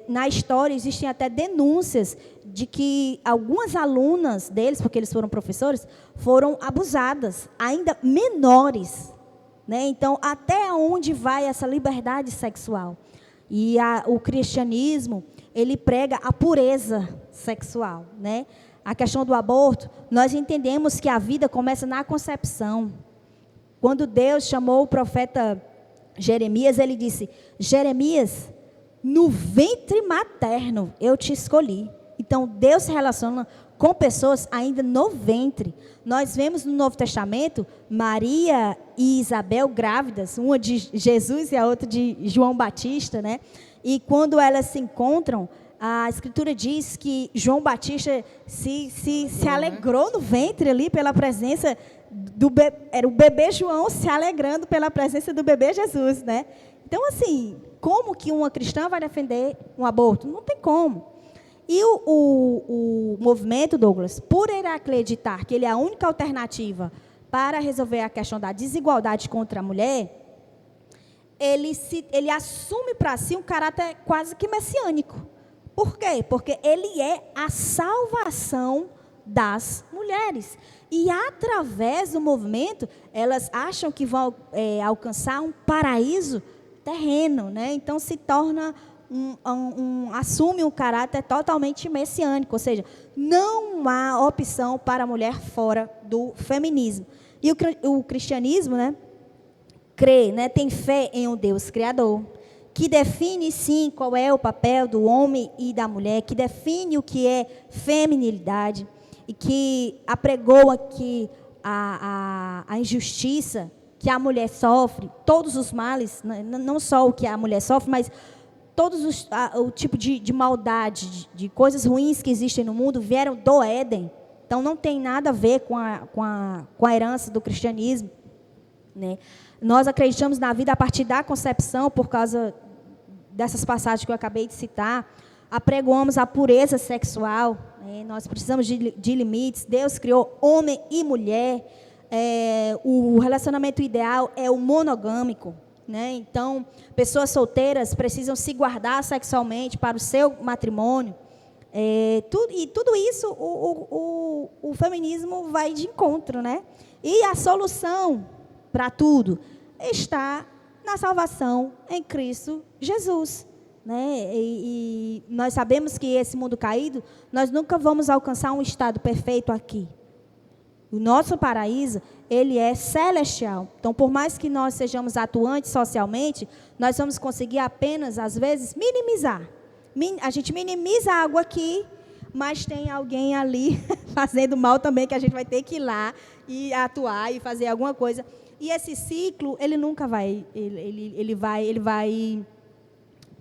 Na história, existem até denúncias de que algumas alunas deles, porque eles foram professores, foram abusadas, ainda menores, né? Então, até onde vai essa liberdade sexual? E o cristianismo, ele prega a pureza sexual, né? A questão do aborto, nós entendemos que a vida começa na concepção. Quando Deus chamou o profeta Jeremias, ele disse, Jeremias, no ventre materno eu te escolhi. Então, Deus se relaciona com pessoas ainda no ventre. Nós vemos no Novo Testamento, Maria e Isabel grávidas, uma de Jesus e a outra de João Batista, né? E quando elas se encontram, a Escritura diz que João Batista se alegrou no ventre ali pela presença era o bebê João se alegrando pela presença do bebê Jesus, né? Então, assim, como que uma cristã vai defender um aborto? Não tem como. E o movimento, Douglas, por ele acreditar que ele é a única alternativa para resolver a questão da desigualdade contra a mulher, ele assume para si um caráter quase que messiânico. Por quê? Porque ele é a salvação das mulheres. E, através do movimento, elas acham que vão alcançar um paraíso terreno, né? Então, se torna assume um caráter totalmente messiânico, ou seja, não há opção para a mulher fora do feminismo. E o cristianismo, né, crê, né, tem fé em um Deus criador, que define, sim, qual é o papel do homem e da mulher, que define o que é feminilidade, e que apregou aqui a injustiça que a mulher sofre, todos os males, não só o que a mulher sofre, mas todos o tipo de maldade, de coisas ruins que existem no mundo, vieram do Éden. Então, não tem nada a ver com a herança do cristianismo, né? Nós acreditamos na vida a partir da concepção, por causa dessas passagens que eu acabei de citar. Apregoamos a pureza sexual, né? Nós precisamos de limites. Deus criou homem e mulher. O relacionamento ideal é o monogâmico, né? Então, pessoas solteiras precisam se guardar sexualmente para o seu matrimônio. Tudo isso o feminismo vai de encontro, né? E a solução para tudo está na salvação em Cristo Jesus, né? E nós sabemos que esse mundo caído, nós nunca vamos alcançar um estado perfeito aqui. O nosso paraíso, ele é celestial. Então, por mais que nós sejamos atuantes socialmente, nós vamos conseguir apenas, às vezes, minimizar. A gente minimiza a água aqui, mas tem alguém ali fazendo mal também, que a gente vai ter que ir lá e atuar e fazer alguma coisa. E esse ciclo, ele nunca vai, ele vai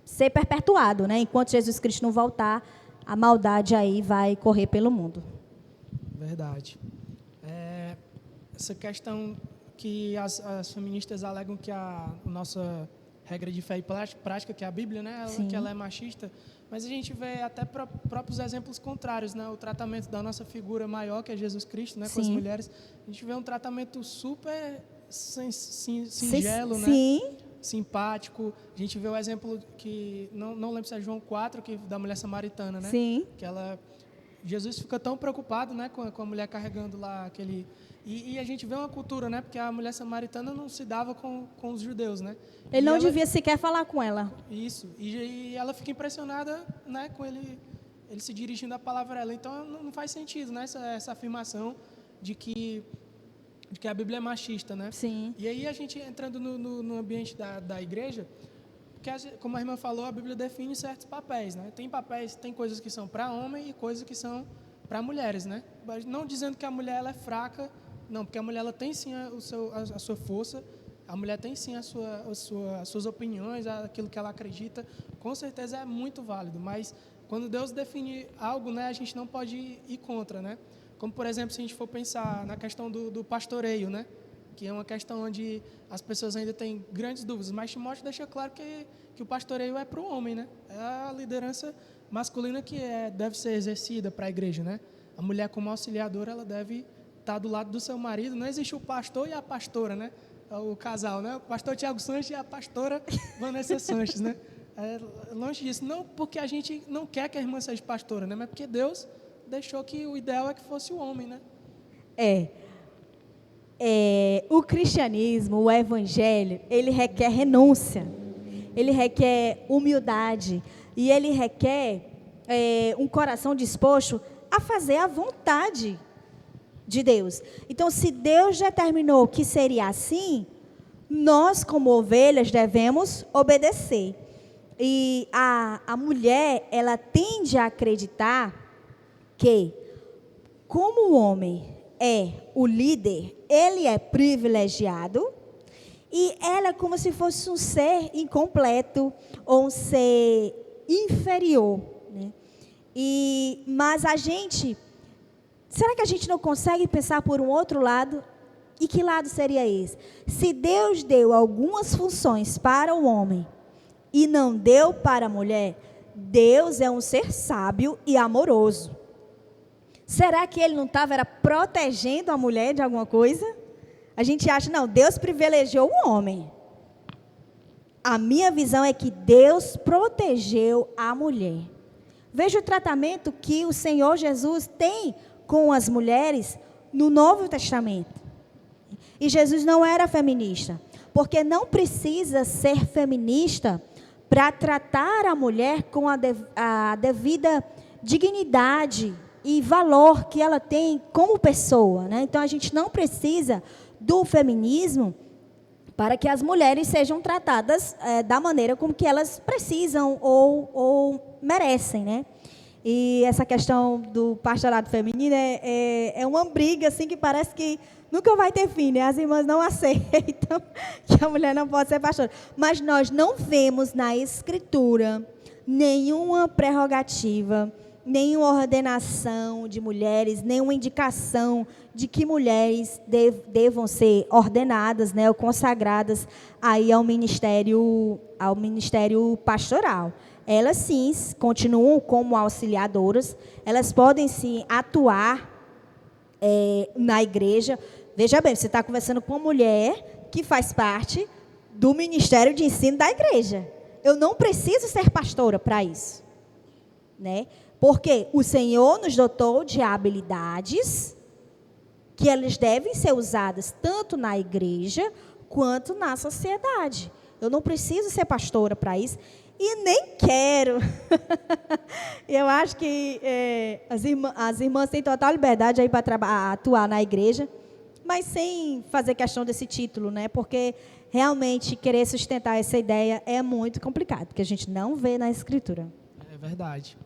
ser perpetuado, né? Enquanto Jesus Cristo não voltar, a maldade aí vai correr pelo mundo. Verdade. Essa questão que as feministas alegam que a nossa regra de fé e prática, que é a Bíblia, né? Que ela é machista, mas a gente vê até próprios exemplos contrários, né? O tratamento da nossa figura maior, que é Jesus Cristo, né? Com as mulheres, a gente vê um tratamento super singelo, né? Sim. Simpático. A gente vê o exemplo que, não lembro se é João 4, da mulher samaritana, né? Sim. Que Jesus fica tão preocupado, né, com a mulher carregando lá aquele... E a gente vê uma cultura, né, porque a mulher samaritana não se dava com os judeus, né? Ele não devia sequer falar com ela. Isso. E ela fica impressionada, né, com ele se dirigindo a palavra a ela. Então, não faz sentido, né, essa afirmação de que a Bíblia é machista, né? Sim. E aí, a gente entrando no ambiente da igreja, porque, como a irmã falou, a Bíblia define certos papéis, né? Tem coisas que são para homem e coisas que são para mulheres, né? Não dizendo que a mulher ela é fraca, não, porque a mulher ela tem sim a sua força, a mulher tem sim as suas opiniões, aquilo que ela acredita, com certeza é muito válido, mas quando Deus define algo, né, a gente não pode ir contra, né? Como, por exemplo, se a gente for pensar na questão do pastoreio, né? Que é uma questão onde as pessoas ainda têm grandes dúvidas, mas Timóteo deixa claro que o pastoreio é para o homem, né? É a liderança masculina que deve ser exercida para a igreja, né? A mulher, como auxiliadora, ela deve estar do lado do seu marido. Não existe o pastor e a pastora, né? O casal, né? O pastor Tiago Sanches e a pastora Vanessa Sanches, né? Longe disso. Não porque a gente não quer que a irmã seja pastora, né? Mas porque Deus deixou que o ideal é que fosse o homem, né? O cristianismo, o evangelho, ele requer renúncia, ele requer humildade e ele requer um coração disposto a fazer a vontade de Deus. Então, se Deus determinou que seria assim, nós, como ovelhas, devemos obedecer. E a mulher, ela tende a acreditar que, como o homem é o líder, ele é privilegiado e ela é como se fosse um ser incompleto ou um ser inferior, né? Mas será que a gente não consegue pensar por um outro lado? E que lado seria esse? Se Deus deu algumas funções para o homem e não deu para a mulher, Deus é um ser sábio e amoroso. Será que ele não estava protegendo a mulher de alguma coisa? A gente acha, não, Deus privilegiou o homem. A minha visão é que Deus protegeu a mulher. Veja o tratamento que o Senhor Jesus tem com as mulheres no Novo Testamento. E Jesus não era feminista, porque não precisa ser feminista para tratar a mulher com a devida dignidade e valor que ela tem como pessoa, né? Então, a gente não precisa do feminismo para que as mulheres sejam tratadas da maneira como que elas precisam ou merecem, né? E essa questão do pastorado feminino é uma briga assim que parece que nunca vai ter fim, né? As irmãs não aceitam que a mulher não pode ser pastora. Mas nós não vemos na Escritura nenhuma prerrogativa, nenhuma ordenação de mulheres, nenhuma indicação de que mulheres devam ser ordenadas, né, ou consagradas aí ao ministério pastoral. Elas sim continuam como auxiliadoras, elas podem sim atuar na igreja. Veja bem, você está conversando com uma mulher que faz parte do ministério de ensino da igreja. Eu não preciso ser pastora para isso, né? Porque o Senhor nos dotou de habilidades que elas devem ser usadas tanto na igreja quanto na sociedade. Eu não preciso ser pastora para isso e nem quero. Eu acho que as irmãs têm total liberdade aí para atuar na igreja, mas sem fazer questão desse título, né? Porque realmente querer sustentar essa ideia é muito complicado, porque a gente não vê na Escritura. É verdade.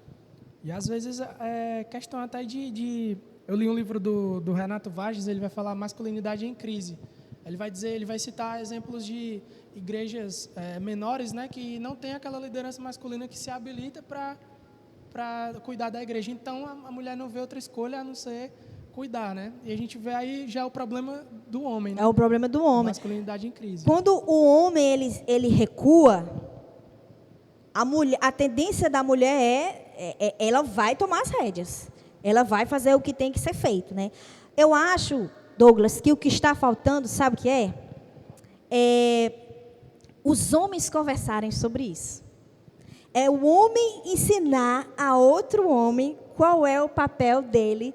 E às vezes é questão até eu li um livro do Renato Vages, ele vai falar masculinidade em crise. Ele vai citar exemplos de igrejas menores, né, que não tem aquela liderança masculina que se habilita para cuidar da igreja. Então a mulher não vê outra escolha a não ser cuidar, né? E a gente vê aí já o problema do homem, né? É o problema do homem. Masculinidade em crise. Quando o homem ele recua, a tendência da mulher ela vai tomar as rédeas. Ela vai fazer o que tem que ser feito, né? Eu acho, Douglas, que o que está faltando, sabe o que é? Os homens conversarem sobre isso. É o homem ensinar a outro homem qual é o papel dele,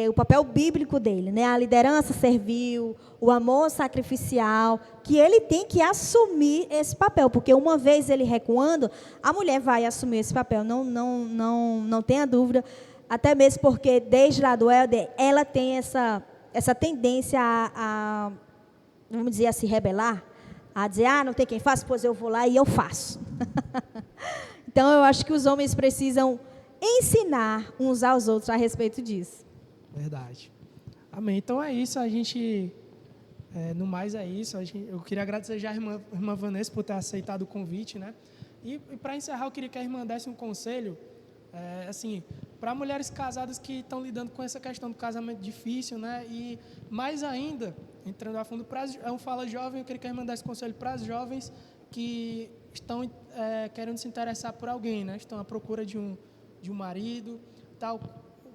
o papel bíblico dele, né? A liderança servil, o amor sacrificial, que ele tem que assumir esse papel, porque uma vez ele recuando, a mulher vai assumir esse papel, não tenha dúvida, até mesmo porque desde lá do Helder, ela tem essa tendência a, vamos dizer, a se rebelar, a dizer, não tem quem faça, pois eu vou lá e eu faço. Então, eu acho que os homens precisam ensinar uns aos outros a respeito disso. Verdade. Amém. Então é isso, a gente, no mais é isso, eu queria agradecer já a irmã Vanessa por ter aceitado o convite, né? E para encerrar, eu queria que a irmã desse um conselho, assim, para mulheres casadas que estão lidando com essa questão do casamento difícil, né? E mais ainda, entrando a fundo, é um Fala Jovem, eu queria que a irmã desse conselho para as jovens que estão querendo se interessar por alguém, né? Estão à procura de um marido, tal.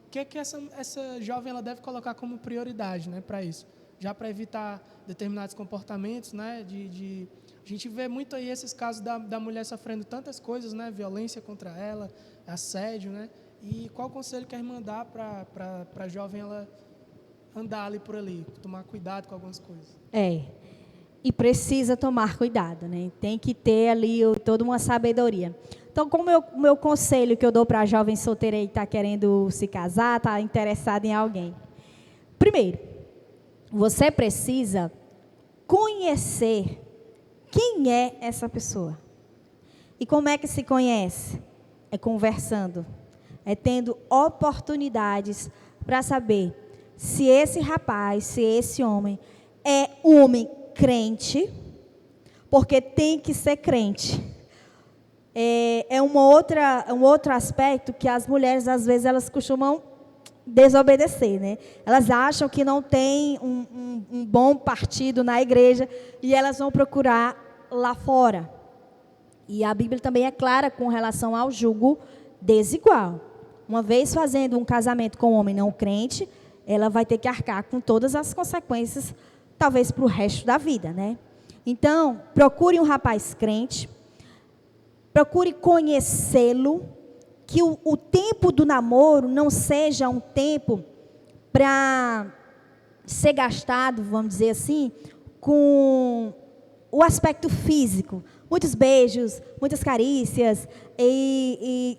O que essa jovem ela deve colocar como prioridade, né, para isso? Já para evitar determinados comportamentos, né? A gente vê muito aí esses casos da mulher sofrendo tantas coisas, né? Violência contra ela, assédio, né? E qual conselho que a irmã dá para a jovem ela andar ali por ali, tomar cuidado com algumas coisas? E precisa tomar cuidado, né? Tem que ter ali toda uma sabedoria. Então, como o meu conselho que eu dou para a jovem solteira que está querendo se casar, está interessada em alguém. Primeiro, você precisa conhecer quem é essa pessoa. E como é que se conhece? É conversando, é tendo oportunidades para saber se esse rapaz, se esse homem é um homem crente, porque tem que ser crente. Um outro aspecto que as mulheres, às vezes, elas costumam desobedecer, né? Elas acham que não tem um bom partido na igreja e elas vão procurar lá fora. E a Bíblia também é clara com relação ao julgo desigual. Uma vez fazendo um casamento com um homem não crente, ela vai ter que arcar com todas as consequências, talvez para o resto da vida, né? Então, procure um rapaz crente, procure conhecê-lo, que o tempo do namoro não seja um tempo para ser gastado, vamos dizer assim, com o aspecto físico. Muitos beijos, muitas carícias, e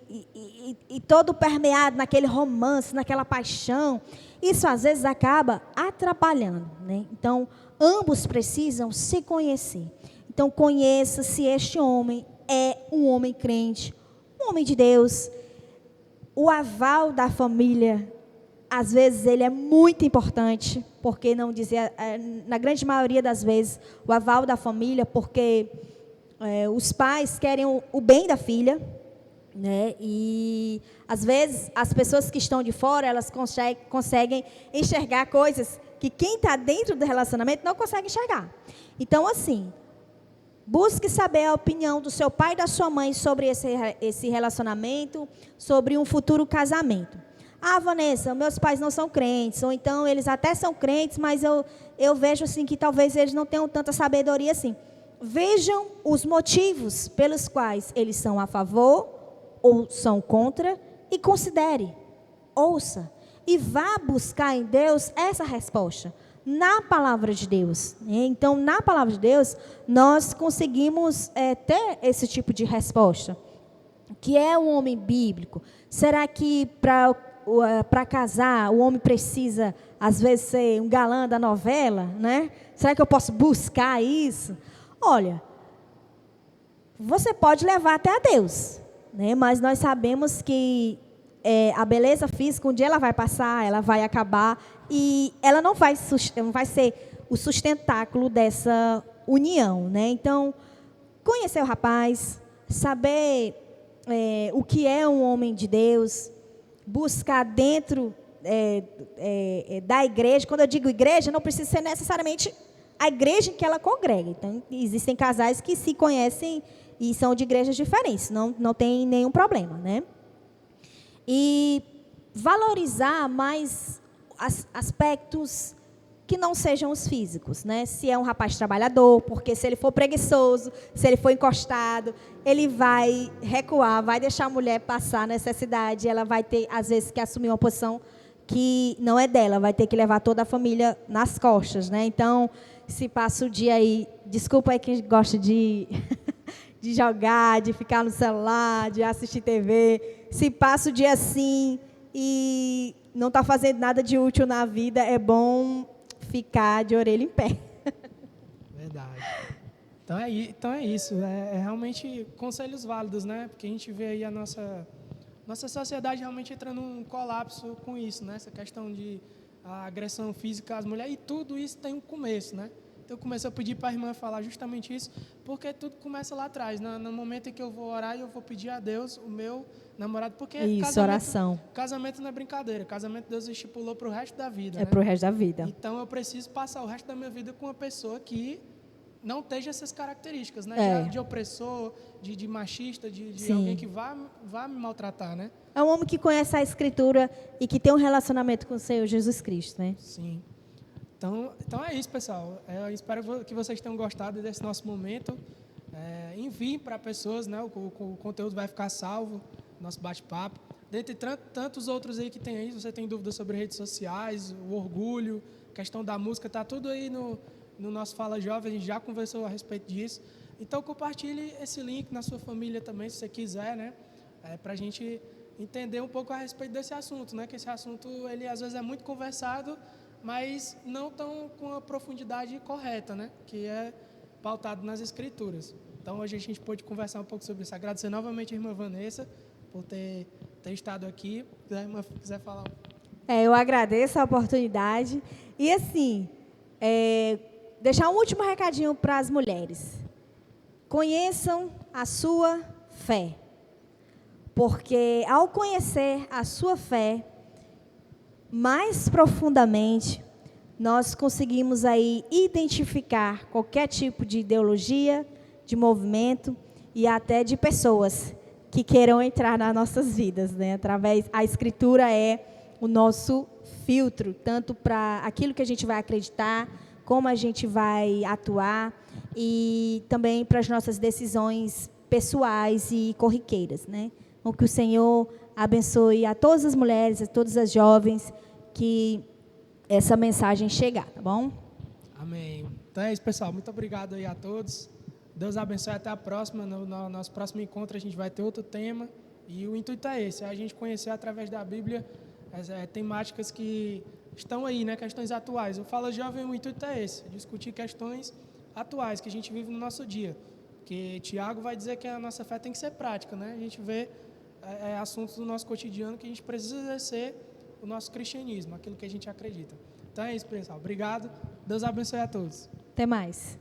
todo permeado naquele romance, naquela paixão. Isso, às vezes, acaba atrapalhando, né? Então, ambos precisam se conhecer. Então, conheça se este homem é um homem crente, um homem de Deus. O aval da família às vezes ele é muito importante, porque não dizer, na grande maioria das vezes, o aval da família, porque os pais querem o bem da filha, né? E às vezes as pessoas que estão de fora, elas conseguem enxergar coisas que quem está dentro do relacionamento não consegue enxergar. Então, assim, busque saber a opinião do seu pai e da sua mãe sobre esse relacionamento, sobre um futuro casamento. Ah, Vanessa, meus pais não são crentes, ou então eles até são crentes, mas eu vejo assim que talvez eles não tenham tanta sabedoria assim. Vejam os motivos pelos quais eles são a favor ou são contra e considere, ouça e vá buscar em Deus essa resposta, na palavra de Deus. Então, na palavra de Deus, nós conseguimos ter esse tipo de resposta. O que é um homem bíblico? Será que para casar o homem precisa, às vezes, ser um galã da novela, né? Será que eu posso buscar isso? Olha, você pode levar até a Deus, né? Mas nós sabemos que a beleza física, um dia ela vai passar, ela vai acabar, e ela não vai ser o sustentáculo dessa união, né? Então, conhecer o rapaz, saber o que é um homem de Deus, buscar dentro da igreja. Quando eu digo igreja, não precisa ser necessariamente a igreja em que ela congrega. Então, existem casais que se conhecem e são de igrejas diferentes, não tem nenhum problema, né? E valorizar mais aspectos que não sejam os físicos, né? Se é um rapaz trabalhador, porque se ele for preguiçoso, se ele for encostado, ele vai recuar, vai deixar a mulher passar a necessidade, ela vai ter, às vezes, que assumir uma posição que não é dela, vai ter que levar toda a família nas costas, né? Então, se passa o dia aí, desculpa aí quem gosta de jogar, de ficar no celular, de assistir TV, se passa o dia assim e não está fazendo nada de útil na vida, é bom ficar de orelha em pé. Verdade. Então é isso. É realmente conselhos válidos, né? Porque a gente vê aí a nossa sociedade realmente entrando num colapso com isso, né? Essa questão de agressão física às mulheres. E tudo isso tem um começo, né? Então, eu comecei a pedir para a irmã falar justamente isso, porque tudo começa lá atrás. No momento em que eu vou orar, eu vou pedir a Deus, o meu namorado, porque isso, oração. Casamento não é brincadeira. Casamento Deus estipulou para o resto da vida. É para o resto da vida. Então, eu preciso passar o resto da minha vida com uma pessoa que não esteja essas características, né? De opressor, de machista, de alguém que vá me maltratar, né? É um homem que conhece a Escritura e que tem um relacionamento com o Senhor Jesus Cristo, né? Sim. Então é isso, pessoal. Eu espero que vocês tenham gostado desse nosso momento. Enviem para pessoas, né? O conteúdo vai ficar salvo, nosso bate-papo. Dentre tantos outros aí que tem aí, se você tem dúvidas sobre redes sociais, o orgulho, questão da música, está tudo aí no nosso Fala Jovem, a gente já conversou a respeito disso. Então, compartilhe esse link na sua família também, se você quiser, né? Para a gente entender um pouco a respeito desse assunto, né? Que esse assunto, ele às vezes é muito conversado, mas não tão com a profundidade correta, né? Que é pautado nas Escrituras. Então, hoje a gente pôde conversar um pouco sobre isso. Agradecer novamente a irmã Vanessa por ter estado aqui. Se a irmã quiser falar. Eu agradeço a oportunidade. E, assim, deixar um último recadinho para as mulheres. Conheçam a sua fé. Porque, ao conhecer a sua fé mais profundamente, nós conseguimos aí identificar qualquer tipo de ideologia, de movimento e até de pessoas que queiram entrar nas nossas vidas, né? A Escritura é o nosso filtro, tanto para aquilo que a gente vai acreditar, como a gente vai atuar e também para as nossas decisões pessoais e corriqueiras, né? Então, que o Senhor abençoe a todas as mulheres, a todas as jovens, que essa mensagem chegar, tá bom? Amém. Então é isso, pessoal. Muito obrigado aí a todos. Deus abençoe. Até a próxima. No nosso próximo encontro a gente vai ter outro tema. E o intuito é esse, é a gente conhecer através da Bíblia temáticas que estão aí, né? Questões atuais. O Fala Jovem, o intuito é esse, discutir questões atuais que a gente vive no nosso dia. Porque Tiago vai dizer que a nossa fé tem que ser prática, né? A gente vê assuntos do nosso cotidiano que a gente precisa exercer o nosso cristianismo, aquilo que a gente acredita. Então é isso, pessoal. Obrigado. Deus abençoe a todos. Até mais.